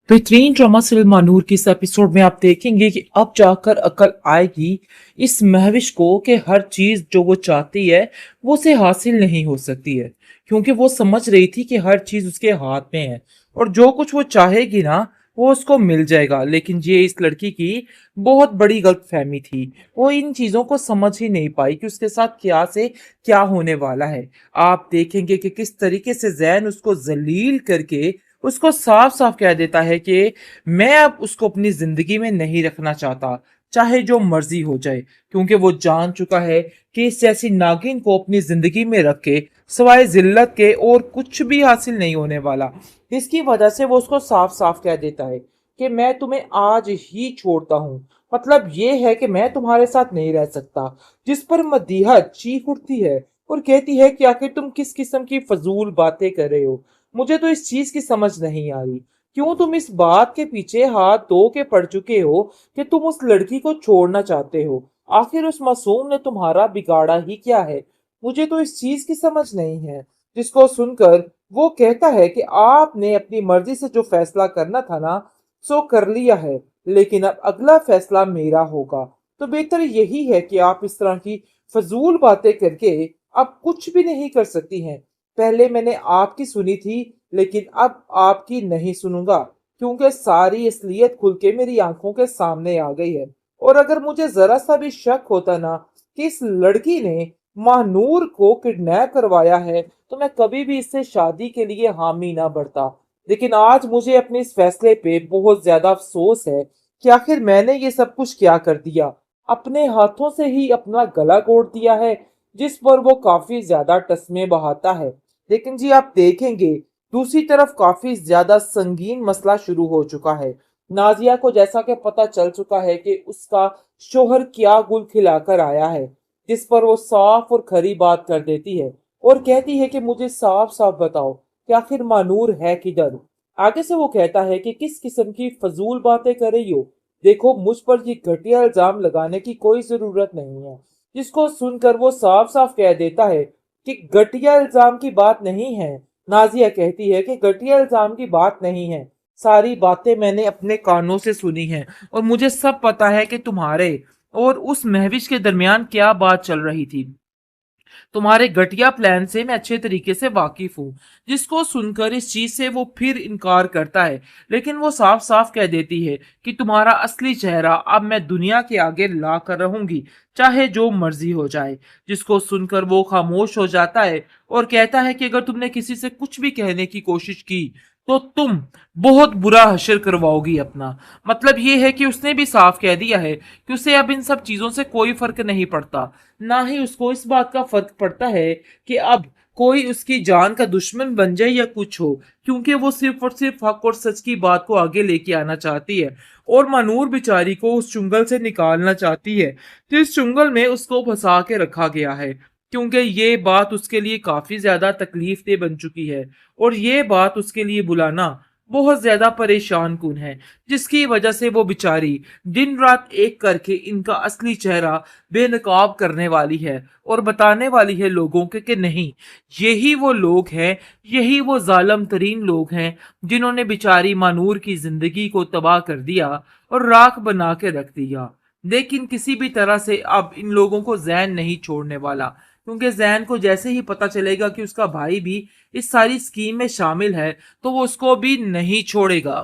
बेहतरीन drama serial Manur की इस एपिसोड में आप देखेंगे कि अब जाकर अकल आएगी इस महविश को कि हर चीज जो वो चाहती है वो उसे हासिल नहीं हो सकती है, क्योंकि वो समझ रही थी कि हर चीज उसके हाथ में है और जो कुछ वो चाहेगी ना वो उसको मिल जाएगा। लेकिन ये इस लड़की की बहुत बड़ी गलतफहमी थी। वो इन चीजों को समझ ही नहीं पाई कि उसके साथ क्या से क्या होने वाला है। आप देखेंगे कि किस तरीके से जैन उसको जलील करके उसको साफ साफ कह देता है कि मैं अब उसको अपनी जिंदगी में नहीं रखना चाहता, चाहे जो मर्जी हो जाए, क्योंकि वो जान चुका है कि इस जैसी नागिन को अपनी जिंदगी में रख के सिवाय जिल्लत के और कुछ भी हासिल नहीं होने वाला। इसकी वजह से वो उसको साफ साफ कह देता है कि मैं तुम्हें आज ही छोड़ता हूँ। मतलब ये है कि मैं तुम्हारे साथ नहीं रह सकता। जिस पर मदीहा चीख उठती है और कहती है कि आखिर तुम किस किस्म की फजूल बातें कर रहे हो। मुझे तो इस चीज की समझ नहीं आ रही। क्यों तुम इस बात के पीछे हाथ धो के पड़ चुके हो कि तुम उस लड़की को छोड़ना चाहते हो। आखिर उस मासूम ने तुम्हारा बिगाड़ा ही क्या है? मुझे तो इस चीज की समझ नहीं है। जिसको सुनकर वो कहता है कि आपने अपनी मर्जी से जो फैसला करना था ना, सो कर लिया है, लेकिन अब अगला फैसला मेरा होगा। तो बेहतर यही है कि आप इस तरह की फजूल बातें करके अब कुछ भी नहीं कर सकती हैं। पहले मैंने आपकी सुनी थी, लेकिन अब आपकी नहीं सुनूंगा, क्योंकि सारी असलियत खुल के मेरी आंखों के सामने आ गई है। और अगर मुझे जरा सा भी शक होता ना कि इस लड़की ने महानूर को किडनैप करवाया है, तो मैं कभी भी इससे शादी के लिए हामी ना बढ़ता। लेकिन आज मुझे अपने इस फैसले पे बहुत ज्यादा अफसोस है कि आखिर मैंने ये सब कुछ क्या कर दिया। अपने हाथों से ही अपना गला घोट दिया है। जिस पर वो काफी ज्यादा टसमे बहाता है। लेकिन जी आप देखेंगे दूसरी तरफ काफी ज्यादा संगीन मसला शुरू हो चुका है। नाजिया को जैसा कि पता चल चुका है कि उसका शोहर क्या गुल खिलाकर आया है, जिस पर वो साफ और खरी बात कर देती है और कहती है कि मुझे साफ साफ बताओ कि आखिर मानूर है किधर। आगे से वो कहता है कि किस किस्म की फजूल बातें कर रही हो। देखो, मुझ पर ये घटिया इल्जाम लगाने की कोई जरूरत नहीं है। जिसको सुनकर वो साफ साफ कह देता है कि घटिया इल्जाम की बात नहीं है। नाजिया कहती है कि घटिया इल्जाम की बात नहीं है। सारी बातें मैंने अपने कानों से सुनी हैं और मुझे सब पता है कि तुम्हारे और उस महविश के दरमियान क्या बात चल रही थी। तुम्हारे घटिया प्लान से मैं अच्छे तरीके से वाकिफ हूँ। जिसको सुनकर इस चीज से वो फिर इनकार करता है, लेकिन वो साफ साफ कह देती है कि तुम्हारा असली चेहरा अब मैं दुनिया के आगे ला कर रहूंगी, चाहे जो मर्जी हो जाए। जिसको सुनकर वो खामोश हो जाता है और कहता है कि अगर तुमने किसी से कुछ भी कहने की कोशिश की तो तुम बहुत बुरा हश्र करवाओगी अपना। मतलब ये है कि उसने भी साफ कह दिया है कि उसे अब इन सब चीजों से कोई फर्क नहीं पड़ता। ना ही उसको इस बात का फर्क पड़ता है कि अब कोई उसकी जान का दुश्मन बन जाए या कुछ हो, क्योंकि वो सिर्फ और सिर्फ हक और सच की बात को आगे लेके आना चाहती है और मनूर बिचारी को उस चुंगल से निकालना चाहती है। तो इस चुंगल में उसको फंसा के रखा गया है, क्योंकि ये बात उसके लिए काफी ज्यादा तकलीफ दे बन चुकी है और ये बात उसके लिए बुलाना बहुत ज्यादा परेशान कुन है। जिसकी वजह से वो बेचारी दिन रात एक करके इनका असली चेहरा बेनकाब करने वाली है और बताने वाली है लोगों के कि नहीं, यही वो लोग हैं, यही वो जालिम तरीन लोग हैं जिन्होंने बेचारी मानूर की जिंदगी को तबाह कर दिया और राख बना के रख दिया। लेकिन किसी भी तरह से अब इन लोगों को जैन नहीं छोड़ने वाला, क्योंकि जैन को जैसे ही पता चलेगा कि उसका भाई भी इस सारी स्कीम में शामिल है तो वो उसको भी नहीं छोड़ेगा।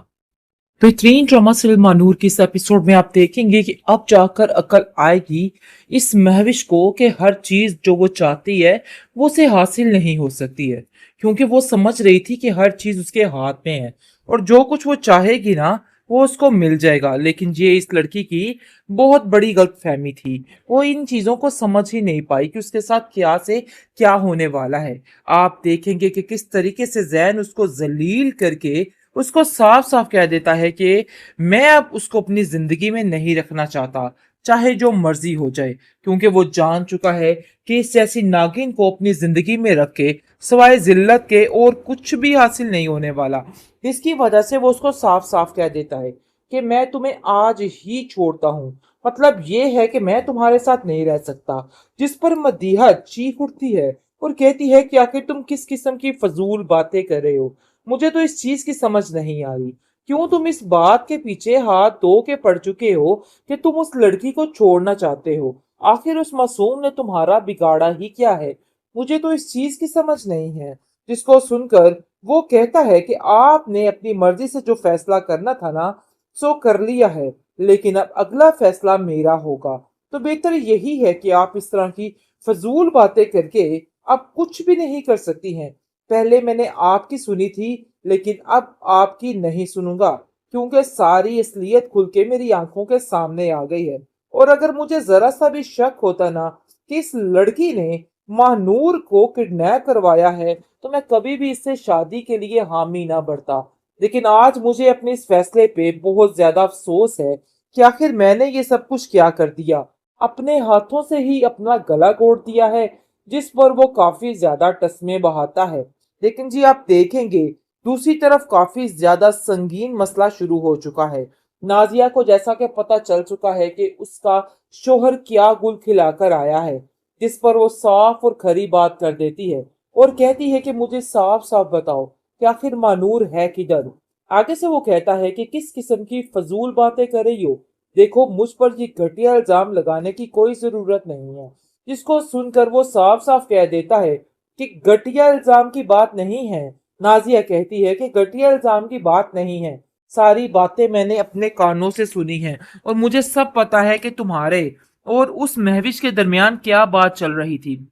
बेहतरीन ड्रामा सीरियल मानूर की इस एपिसोड में आप देखेंगे कि अब जाकर अकल आएगी इस महविश को कि हर चीज जो वो चाहती है वो उसे हासिल नहीं हो सकती है, क्योंकि वो समझ रही थी कि हर चीज उसके हाथ में है और जो कुछ वो चाहेगी ना वो उसको मिल जाएगा। लेकिन ये इस लड़की की बहुत बड़ी गलतफहमी थी। वो इन चीजों को समझ ही नहीं पाई कि उसके साथ क्या से क्या होने वाला है। आप देखेंगे कि किस तरीके से जैन उसको जलील करके उसको साफ साफ कह देता है कि मैं अब उसको अपनी जिंदगी में नहीं रखना चाहता, चाहे जो मर्जी हो जाए, क्योंकि वो जान चुका है कि इस जैसी नागिन को अपनी जिंदगी में रख के सिवाय जिल्लत के और कुछ भी हासिल नहीं होने वाला। इसकी वजह से वो उसको साफ साफ कह देता है कि मैं तुम्हें आज ही छोड़ता हूँ। मतलब ये है कि मैं तुम्हारे साथ नहीं रह सकता। जिस पर मदीहा चीख उठती है और कहती है कि आखिर तुम किस किस्म की फजूल बातें कर रहे हो। मुझे तो इस चीज की समझ नहीं आ रही। क्यों तुम इस बात के पीछे हाथ धो के पड़ चुके हो कि तुम उस लड़की को छोड़ना चाहते हो? आखिर उस मासूम ने तुम्हारा बिगाड़ा ही क्या है? मुझे तो इस चीज की समझ नहीं है। जिसको सुनकर वो कहता है कि आपने अपनी मर्जी से जो फैसला करना था ना, सो कर लिया है, लेकिन अब अगला फैसला मेरा होगा। तो बेहतर यही है कि आप इस तरह की फजूल बातें करके अब कुछ भी नहीं कर सकती हैं। पहले मैंने आपकी सुनी थी, लेकिन अब आपकी नहीं सुनूंगा, क्योंकि सारी असलियत खुल के मेरी आंखों के सामने आ गई है। और अगर मुझे जरा सा भी शक होता ना कि इस लड़की ने महानूर को किडनैप करवाया है, तो मैं कभी भी इससे शादी के लिए हामी ना भरता। लेकिन आज मुझे अपने इस फैसले पे बहुत ज्यादा अफसोस है कि आखिर मैंने ये सब कुछ क्या कर दिया। अपने हाथों से ही अपना गला घोट दिया है, जिस पर वो काफी ज्यादा तस्मे बहाता है। लेकिन जी आप देखेंगे, दूसरी तरफ काफी ज्यादा संगीन मसला शुरू हो चुका है। नाजिया को जैसा कि पता चल चुका है कि उसका शोहर क्या गुल खिलाकर आया है, जिस पर वो साफ और खरी बात कर देती है और कहती है कि मुझे साफ साफ बताओ कि आखिर मानूर है किधर। आगे से वो कहता है कि किस किस्म की फजूल बातें कर रही हो, देखो मुझ पर ये घटिया इल्जाम लगाने की कोई जरूरत नहीं है। जिसको सुनकर वो साफ साफ कह देता है कि घटिया इल्जाम की बात नहीं है। नाजिया कहती है कि घटिया इल्जाम की बात नहीं है, सारी बातें मैंने अपने कानों से सुनी हैं और मुझे सब पता है कि तुम्हारे और उस महविश के दरमियान क्या बात चल रही थी।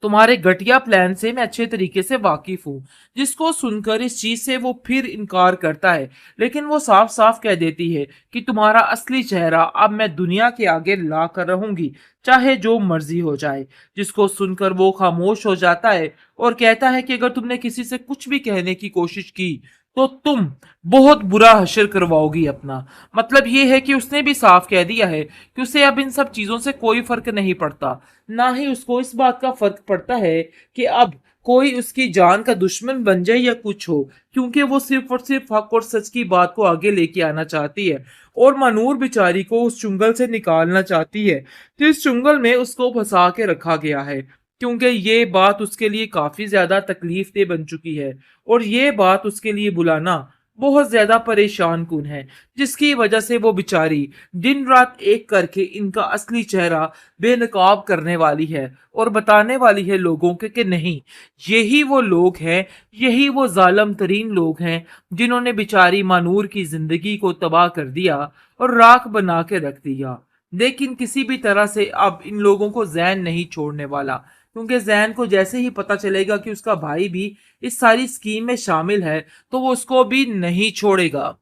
तुम्हारे घटिया प्लान से मैं अच्छे तरीके से वाकिफ हूँ। जिसको सुनकर इस चीज से वो फिर इनकार करता है, लेकिन वो साफ साफ कह देती है कि तुम्हारा असली चेहरा अब मैं दुनिया के आगे ला कर रहूंगी, चाहे जो मर्जी हो जाए। जिसको सुनकर वो खामोश हो जाता है और कहता है कि अगर तुमने किसी से कुछ भी कहने की कोशिश की तो तुम बहुत बुरा हश्र करवाओगी अपना। मतलब ये है कि उसने भी साफ कह दिया है कि उसे अब इन सब चीजों से कोई फर्क नहीं पड़ता। ना ही उसको इस बात का फर्क पड़ता है कि अब कोई उसकी जान का दुश्मन बन जाए या कुछ हो, क्योंकि वो सिर्फ और सिर्फ हक और सच की बात को आगे लेके आना चाहती है और मनूर बिचारी को उस चुंगल से निकालना चाहती है। तो इस चुंगल में उसको फंसा के रखा गया है, क्योंकि ये बात उसके लिए काफी ज्यादा तकलीफ दे बन चुकी है और ये बात उसके लिए बुलाना बहुत ज्यादा परेशान कुन है, जिसकी वजह से वो बिचारी दिन रात एक करके इनका असली चेहरा बेनकाब करने वाली है और बताने वाली है लोगों के कि नहीं, यही वो लोग हैं, यही वो जालिम तरीन लोग हैं जिन्होंने बिचारी मानूर की जिंदगी को तबाह कर दिया और राख बना के रख दिया। लेकिन किसी भी तरह से अब इन लोगों को जैन नहीं छोड़ने वाला, क्योंकि जैन को जैसे ही पता चलेगा कि उसका भाई भी इस सारी स्कीम में शामिल है, तो वो उसको भी नहीं छोड़ेगा।